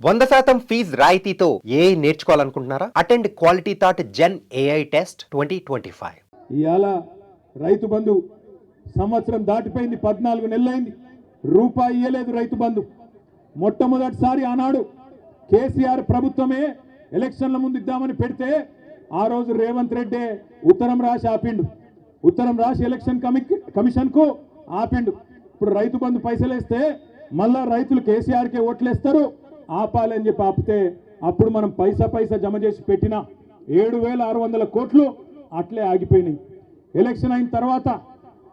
100% fees రాయితీతో ఏ నేర్చుకోవాలనుకుంటున్నారా? Attend Quality Thought gen AI test 2025. ఇవాళ రైతు బంధు సంవత్సరం దాటిపోయింది, 14 నెలలైంది, రూపాయి ఇయ్యలేదు రైతు బంధు. మొట్టమొదటిసారి ఆనాడు కేసీఆర్ ప్రభుత్వమే ఎలక్షన్ల ముందు ఇద్దామని పెడితే ఆ రోజు రేవంత్ రెడ్డి ఉత్తరం రాసి ఆపిండు. ఉత్తరం రాసి ఎలక్షన్ కమిషన్కు ఆపిండు. ఇప్పుడు రైతు బంధు పైసలు వేస్తే మళ్ళా రైతులు కేసీఆర్కే ఓట్లేస్తారు, ఆపాలని చెప్పి ఆపితే అప్పుడు మనం పైసా జమ చేసి పెట్టిన 7,600 కోట్లు అట్లే ఆగిపోయినాయి. ఎలక్షన్ అయిన తర్వాత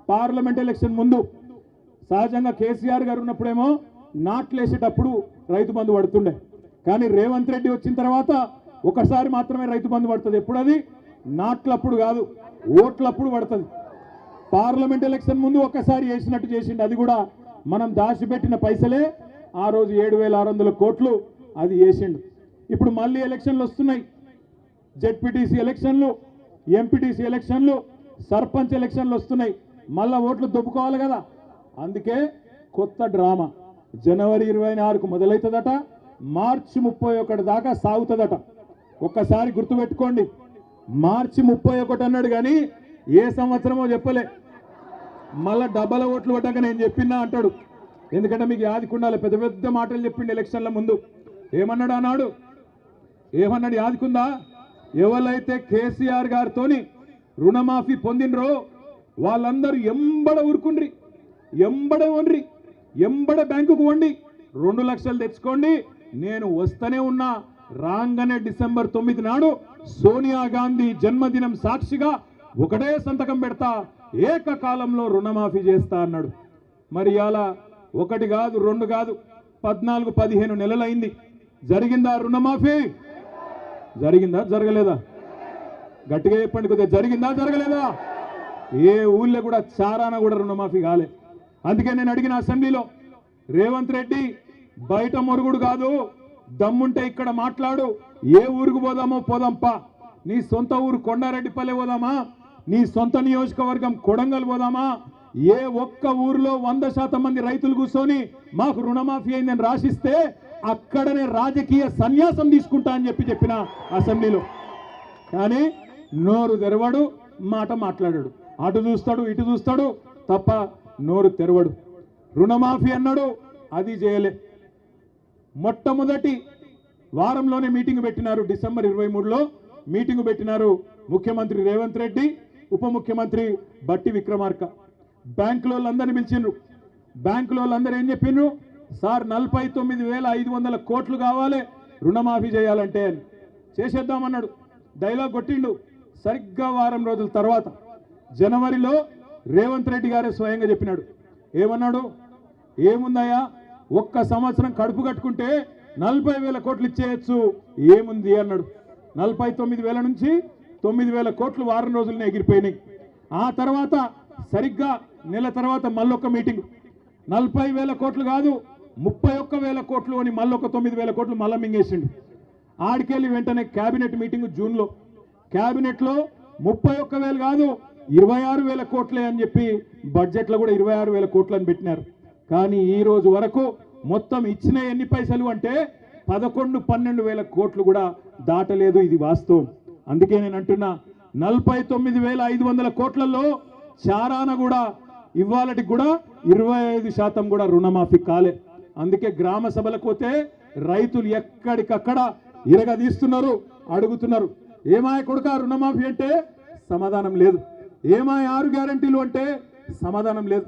పార్లమెంట్ ఎలక్షన్ ముందు సహజంగా కేసీఆర్ గారు ఉన్నప్పుడేమో నాట్లేసేటప్పుడు రైతు బంధు పడుతుండే, కానీ రేవంత్ రెడ్డి వచ్చిన తర్వాత ఒకసారి మాత్రమే రైతు బంధు పడుతుంది. ఎప్పుడు అది? నాట్లప్పుడు కాదు, ఓట్లప్పుడు పడుతుంది. పార్లమెంట్ ఎలక్షన్ ముందు ఒకసారి వేసినట్టు చేసిండు, అది కూడా మనం దాచిపెట్టిన పైసలే. ఆ రోజు 7,600 కోట్లు అది వేసిండు. ఇప్పుడు మళ్ళీ ఎలక్షన్లు వస్తున్నాయి, జెడ్పీటీసీ ఎలక్షన్లు, ఎంపీటీసీ ఎలక్షన్లు, సర్పంచ్ ఎలక్షన్లు వస్తున్నాయి. మళ్ళా ఓట్లు దొబ్బుకోవాలి కదా, అందుకే కొత్త డ్రామా. జనవరి 24కు మొదలవుతుందట, మార్చి 31 దాకా సాగుతుందట. ఒక్కసారి గుర్తుపెట్టుకోండి, మార్చి 31 అన్నాడు కానీ ఏ సంవత్సరమో చెప్పలే. మళ్ళా డబ్బల ఓట్లు పడ్డాక నేను చెప్పినా అంటాడు, ఎందుకంటే మీకు యాదికుండాలి. పెద్ద పెద్ద మాటలు చెప్పిండు ఎలక్షన్ల ముందు. ఏమన్నాడు అన్నాడు? ఏమన్నాడు యాదికుందా? ఎవరైతే కేసీఆర్ గారితోని రుణమాఫీ పొందినరో వాళ్ళందరూ ఎంబడ ఊరుకుండ్రి, ఎంబడ వండ్రి, ఎంబడ బ్యాంకుకు వండి 2 లక్షలు తెచ్చుకోండి, నేను వస్తూనే ఉన్నా. రాగానే డిసెంబర్ 9 నాడు సోనియా గాంధీ జన్మదినం సాక్షిగా ఒకటే సంతకం పెడతా, ఏకకాలంలో రుణమాఫీ చేస్తా అన్నాడు. మరి ఇలా 1 కాదు 2 కాదు 14-15 నెలలైంది. జరిగిందా రుణమాఫీ? జరిగిందా జరగలేదా? గట్టిగా చెప్పండి కొద్దిగా, జరిగిందా జరగలేదా? ఏ ఊళ్ళో కూడా చారాన కూడా రుణమాఫీ కాలే. అందుకే నేను అడిగిన అసెంబ్లీలో, రేవంత్ రెడ్డి బయట మొరుగుడు కాదు, దమ్ముంటే ఇక్కడ మాట్లాడు. ఏ ఊరుకు పోదామో పోదాంపా, నీ సొంత ఊరు కొండారెడ్డిపల్లె పోదామా, నీ సొంత నియోజకవర్గం కొడంగల్ పోదామా? ఏ ఒక్క ఊరిలో 100% మంది రైతులు కూర్చొని మాకు రుణమాఫీ అయిందని రాసిస్తే అక్కడనే రాజకీయ సన్యాసం తీసుకుంటా అని చెప్పిన అసెంబ్లీలో. కానీ నోరు తెరవడు, మాట మాట్లాడాడు, అటు చూస్తాడు ఇటు చూస్తాడు తప్ప నోరు తెరవడు. రుణమాఫీ అన్నాడు, అది చేయలే. మొట్టమొదటి వారంలోనే మీటింగ్ పెట్టినారు, డిసెంబర్ 23లో మీటింగ్ పెట్టినారు ముఖ్యమంత్రి రేవంత్ రెడ్డి, ఉప ముఖ్యమంత్రి బట్టి విక్రమార్క. బ్యాంకులో అందరిని పిలిచిండ్రు. బ్యాంకులో అందరూ ఏం చెప్పిండ్రు? సార్ 49,500 కోట్లు కావాలి రుణమాఫీ చేయాలంటే అని. చేసేద్దామన్నాడు, డైలాగ్ కొట్టిండు. సరిగ్గా వారం రోజుల తర్వాత జనవరిలో రేవంత్ రెడ్డి గారే స్వయంగా చెప్పినాడు. ఏమన్నాడు? ఏముందయ్యా, 1 సంవత్సరం కడుపు కట్టుకుంటే 40,000 కోట్లు ఇచ్చేయచ్చు, ఏముంది అన్నాడు. 49,000 నుంచి 9,000 కోట్లు వారం రోజులనే ఎగిరిపోయినాయి. ఆ తర్వాత సరిగ్గా నెల తర్వాత మళ్ళొక మీటింగ్, 40,000 కోట్లు కాదు 31,000 కోట్లు అని మళ్ళొక 9,000 కోట్లు మళ్ళా మింగేసిండు. ఆడికెళ్ళి వెంటనే క్యాబినెట్ మీటింగ్ జూన్లో, క్యాబినెట్లో 31,000 కాదు 26,000 కోట్లే అని చెప్పి బడ్జెట్లో కూడా 26,000 కోట్లు అని పెట్టినారు. కానీ ఈ రోజు వరకు మొత్తం ఇచ్చిన ఎన్ని పైసలు అంటే 11-12,000 కోట్లు కూడా దాటలేదు. ఇది వాస్తవం. అందుకే నేను అంటున్నా, 49,500 కోట్లలో చారాన కూడా ఇవాళకి కూడా 25% కూడా రుణమాఫీ కాలే. అందుకే గ్రామ సభలకు పోతే రైతులు ఎక్కడికక్కడ ఇరగదీస్తున్నారు, అడుగుతున్నారు. ఏమాయ కొడుక రుణమాఫీ అంటే సమాధానం లేదు, ఏమాయ 6 గ్యారంటీలు అంటే సమాధానం లేదు.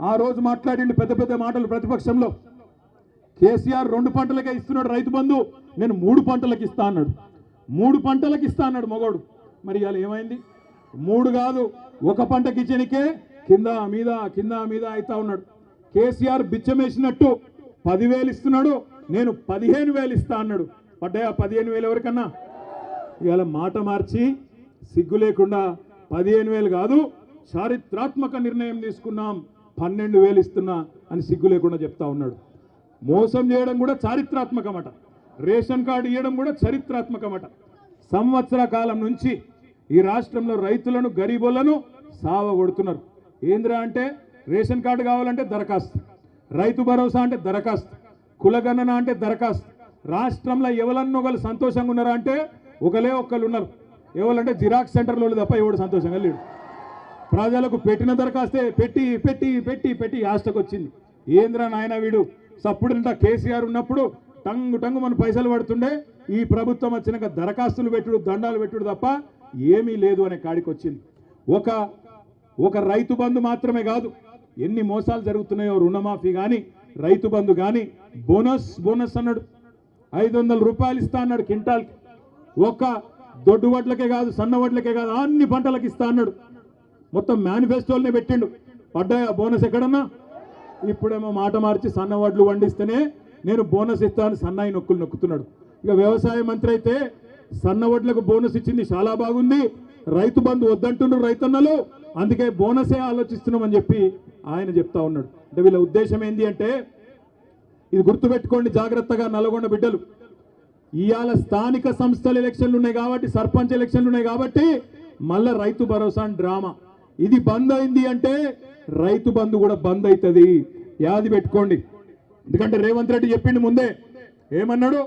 ఆ రోజు మాట్లాడిండు పెద్ద పెద్ద మాటలు ప్రతిపక్షంలో. కేసీఆర్ 2 పంటలకే ఇస్తున్నాడు రైతు బంధు, నేను 3 పంటలకు ఇస్తా అన్నాడు. 3 పంటలకు ఇస్తా అన్నాడు మగోడు. మరి ఇవాళ ఏమైంది? 3 కాదు 1 పంటకి ఇచ్చనికే కింద మీద అవుతా ఉన్నాడు. కేసీఆర్ బిచ్చమేసినట్టు 10,000 ఇస్తున్నాడు, నేను 15,000 ఇస్తా అన్నాడు. పడ్డాయా 15,000 ఎవరికన్నా? ఇవాళ మాట మార్చి సిగ్గు లేకుండా 15,000 కాదు, చారిత్రాత్మక నిర్ణయం తీసుకున్నాం 12,000 ఇస్తున్నా అని సిగ్గు లేకుండా చెప్తా ఉన్నాడు. మోసం చేయడం కూడా చారిత్రాత్మకమట, రేషన్ కార్డు ఇవ్వడం కూడా చరిత్రాత్మకమట. సంవత్సర కాలం నుంచి ఈ రాష్ట్రంలో రైతులను గరీబులను సావగొడుతున్నారు. ఏంద్రా అంటే రేషన్ కార్డు కావాలంటే దరఖాస్తు, రైతు భరోసా అంటే దరఖాస్తు, కులగణన అంటే దరఖాస్తు, రాష్ట్రంలో ఎవరన్నొకరు సంతోషంగా ఉన్నారా అంటే ఒకళ్ళు ఉన్నారు. ఎవరంటే జిరాక్స్ సెంటర్లో తప్ప ఎవడు సంతోషంగా లేడు. ప్రజలకు పెట్టిన దరఖాస్తే పెట్టి పెట్టి పెట్టి పెట్టి ఆస్టకు వచ్చింది. ఏంద్రా నాయన వీడు సప్పుడంట కేసీఆర్ ఉన్నప్పుడు టంగు టంగు మన పైసలు పడుతుండే, ఈ ప్రభుత్వం వచ్చినాక దరఖాస్తులు పెట్టుడు దండాలు పెట్టుడు తప్ప ఏమీ లేదు అనే కాడికి వచ్చింది. ఒక రైతు బంధు మాత్రమే కాదు, ఎన్ని మోసాలు జరుగుతున్నాయో. రుణమాఫీ కానీ రైతు బంధు కానీ బోనస్ అన్నాడు, 500 రూపాయలు ఇస్తా అన్నాడు క్వింటాల్కి. ఒక దొడ్డు వడ్లకే కాదు సన్న వడ్లకే కాదు అన్ని పంటలకు ఇస్తా అన్నాడు. మొత్తం మేనిఫెస్టోలనే పెట్టిండు. పడ్డాయా బోనస్ ఎక్కడన్నా? ఇప్పుడేమో మాట మార్చి సన్న వడ్లు వండిస్తేనే నేను బోనస్ ఇస్తాను సన్నాయి నొక్కుతున్నాడు. ఇక వ్యవసాయ మంత్రి అయితే సన్న వడ్లకు బోనస్ ఇచ్చింది చాలా బాగుంది, రైతు బంధు వద్దంటున్నారు రైతన్నలు, అందుకే బోనసే ఆలోచిస్తున్నామని చెప్పి ఆయన చెప్తా ఉన్నాడు. అంటే వీళ్ళ ఉద్దేశం ఏంటి అంటే, ఇది గుర్తుపెట్టుకోండి జాగ్రత్తగా నల్గొండ బిడ్డలు, ఇవాళ స్థానిక సంస్థల ఎలక్షన్లు ఉన్నాయి కాబట్టి, సర్పంచ్ ఎలక్షన్లు ఉన్నాయి కాబట్టి మళ్ళా రైతు భరోసా డ్రామా. ఇది బంద్ అయింది అంటే రైతు బంధు కూడా బంద్ అవుతుంది. యాది పెట్టుకోండి. ఎందుకంటే రేవంత్ రెడ్డి చెప్పిండు ముందే, ఏమన్నాడు?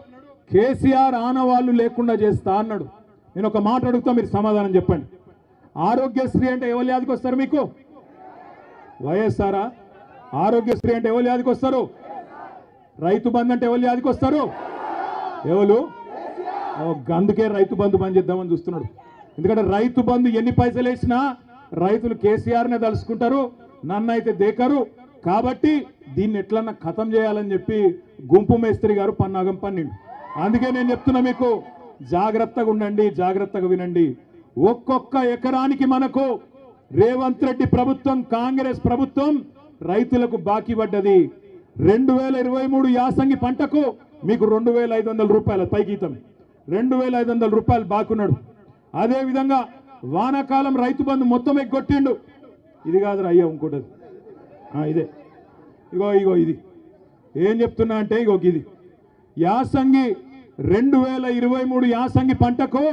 కేసీఆర్ ఆనవాళ్ళు లేకుండా చేస్తా అన్నాడు. నేను ఒక మాట అడుగుతా, మీరు సమాధానం చెప్పండి. ఆరోగ్యశ్రీ అంటే ఎవరు యాదికి వస్తారు మీకు? వైఎస్ఆరా? ఆరోగ్యశ్రీ అంటే ఎవరు యాదికి వస్తారు? రైతు బంధు అంటే ఎవరు యాదికి వస్తారు? ఎవరు? అందుకే రైతు బంధు బంద్ చేద్దామని చూస్తున్నాడు. ఎందుకంటే రైతు బంధు ఎన్ని పైసలు వేసినా రైతులు కేసీఆర్నే తలుసుకుంటారు, నన్ను అయితే దేకరు. కాబట్టి దీన్ని ఎట్లన్నా ఖతం చేయాలని చెప్పి గుంపు మేస్త్రి గారు పన్నాగం పన్నిండు. అందుకే నేను చెప్తున్నా మీకు, జాగ్రత్తగా ఉండండి, జాగ్రత్తగా వినండి. ఒక్కొక్క ఎకరానికి మనకు రేవంత్ రెడ్డి ప్రభుత్వం, కాంగ్రెస్ ప్రభుత్వం రైతులకు బాకీ పడ్డది. 2023 యాసంగి పంటకు మీకు 2500 రూపాయల పైగీతం, 2500 రూపాయలు బాకున్నాడు. అదేవిధంగా వానాకాలం రైతు బంధు మొత్తం ఎగ్గొట్టిండు. ఇది కాదురా అయ్యా, ఇంకోటది ఇదే, ఇగో ఇది ఏం చెప్తున్నా అంటే, ఇది యాసంగి 2023 యాసంగి పంటకు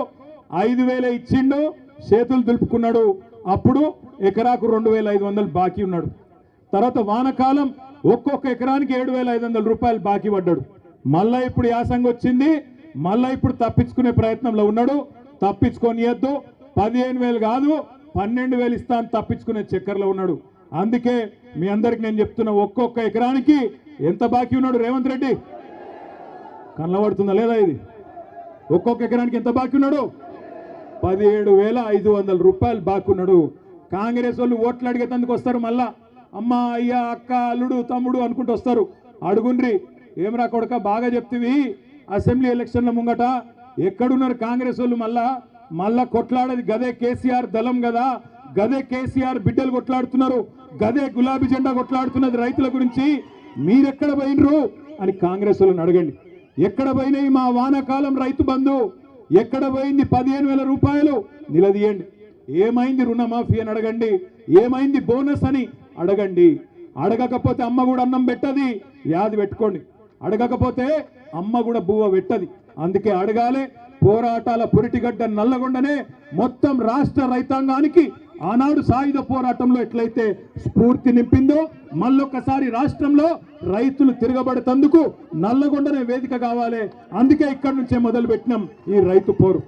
5000 ఇచ్చిండు, చేతులు దులుపుకున్నాడు. అప్పుడు ఎకరాకు 2500 బాకీ ఉన్నాడు. తర్వాత వానకాలం ఒక్కొక్క ఎకరానికి 7500 రూపాయలు బాకీ పడ్డాడు. మళ్ళా ఇప్పుడు యాసంగి వచ్చింది, మళ్ళా ఇప్పుడు తప్పించుకునే ప్రయత్నంలో ఉన్నాడు. తప్పించుకోనియద్దు, 15000 కాదు 12000 ఇస్తాను తప్పించుకునే చక్కర్లో ఉన్నాడు. అందుకే మీ అందరికి నేను చెప్తున్నా, ఒక్కొక్క ఎకరానికి ఎంత బాకీ ఉన్నాడు రేవంత్ రెడ్డి? కనబడుతుందా లేదా ఇది? ఒక్కొక్క ఎకరానికి ఎంత బాకీ ఉన్నాడు? 17,500 రూపాయలు బాకీ ఉన్నాడు. కాంగ్రెస్ వాళ్ళు ఓట్లు అడిగేందుకు వస్తారు, మళ్ళా అమ్మ అయ్యా అక్క అల్లుడు తమ్ముడు అనుకుంటూ వస్తారు. అడుగుండ్రి, ఏమరా కొడక బాగా చెప్తివి, అసెంబ్లీ ఎలక్షన్ల ముంగట ఎక్కడున్నారు కాంగ్రెస్ వాళ్ళు? మళ్ళా కొట్లాడేది గదే కేసీఆర్ దళం కదా, గదే కేసీఆర్ బిడ్డలు కొట్లాడుతున్నారు, గదే గులాబీ జెండా కొట్లాడుతున్నది రైతుల గురించి. మీరెక్కడ పోయినరు అని కాంగ్రెస్ వాళ్ళని అడగండి. ఎక్కడ పోయినాయి మా వానాకాలం రైతు బంధు? ఎక్కడ పోయింది 15,000 రూపాయలు? నిలదీయండి. ఏమైంది రుణమాఫీ అని అడగండి, ఏమైంది బోనస్ అని అడగండి. అడగకపోతే అమ్మ కూడా అన్నం పెట్టది, యాది పెట్టుకోండి. అడగకపోతే అమ్మ కూడా బువ్వ పెట్టది. అందుకే అడగాలి. పోరాటాల పురిటిగడ్డ నల్లగొండనే మొత్తం రాష్ట్ర రైతాంగానికి ఆనాడు సాయుధ పోరాటంలో ఎట్లయితే స్ఫూర్తి నింపిందో, మళ్ళొక్కసారి రాష్ట్రంలో రైతులు తిరగబడేందుకు నల్లగొండనే వేదిక కావాలి. అందుకే ఇక్కడి నుంచే మొదలు పెట్టినాం ఈ రైతు పోరు.